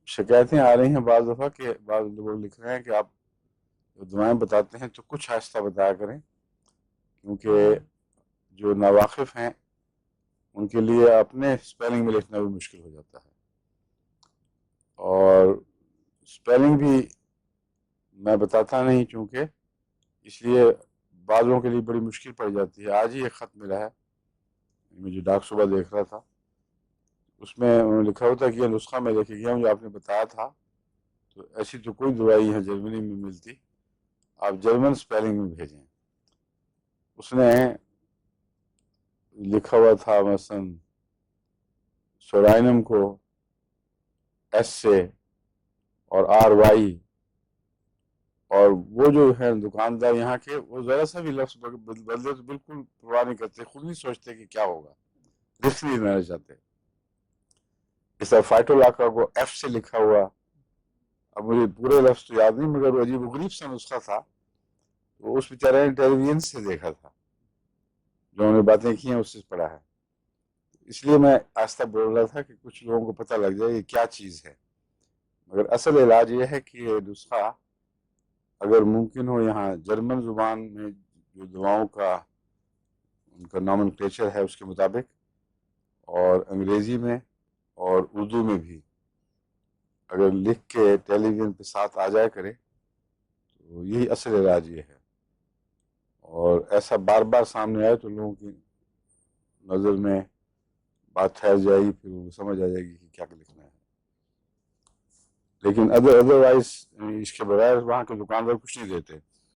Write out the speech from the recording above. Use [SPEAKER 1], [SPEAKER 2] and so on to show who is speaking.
[SPEAKER 1] شکایتیں آ رہی ہیں بعض دفعہ کہ بعض لوگ لکھ رہے ہیں کہ آپ جو دعائیں بتاتے ہیں تو کچھ آہستہ بتایا کریں، کیونکہ جو ناواقف ہیں ان کے لیے اپنے اسپیلنگ میں لکھنا بھی مشکل ہو جاتا ہے، اور اسپیلنگ بھی میں بتاتا نہیں چونکہ اس لیے بعضوں کے لیے بڑی مشکل پڑ جاتی ہے۔ آج ہی ایک خط ملا ہے، مجھے ڈاک صبح دیکھ رہا تھا، اس میں انہوں نے لکھا ہوتا کہ یہ نسخہ میں لے کے گیا ہوں جو آپ نے بتایا تھا، تو ایسی تو کوئی دوائی یہاں جرمنی میں ملتی، آپ جرمن اسپیلنگ میں بھیجیں۔ اس نے لکھا ہوا تھا مثلا سورائنم کو ایس سے اور آر وائی، اور وہ جو ہے دکاندار یہاں کے، وہ ذرا سا بھی لفظ بدلے تو بالکل پرواہ نہیں کرتے، خود نہیں سوچتے کہ کیا ہوگا، رسک نہیں لینا چاہتے۔ اس طرح فائٹو لاکا کو ایف سے لکھا ہوا، اب مجھے پورے لفظ تو یاد نہیں مگر وہ عجیب و غریب سا نسخہ تھا، وہ اس بیچارے نے ٹیلی ویژن سے دیکھا تھا، جو انہوں نے باتیں کی ہیں اس سے پڑھا ہے۔ اس لیے میں آہستہ بول رہا تھا کہ کچھ لوگوں کو پتہ لگ جائے یہ کیا چیز ہے، مگر اصل علاج یہ ہے کہ یہ نسخہ اگر ممکن ہو یہاں جرمن زبان میں جو دواؤں کا ان کا نامنکلیچر ہے اس کے مطابق، اور انگریزی میں اور اردو میں بھی اگر لکھ کے ٹیلی ویژن پہ ساتھ آ جائے کرے تو یہی اصل علاج یہ ہے، اور ایسا بار بار سامنے آئے تو لوگوں کی نظر میں بات ٹھہر جائے گی، پھر وہ سمجھ آ جائے گی کہ کیا لکھنا ہے۔ لیکن ادروائز اس کے بغیر وہاں کے دکاندار کچھ نہیں دیتے۔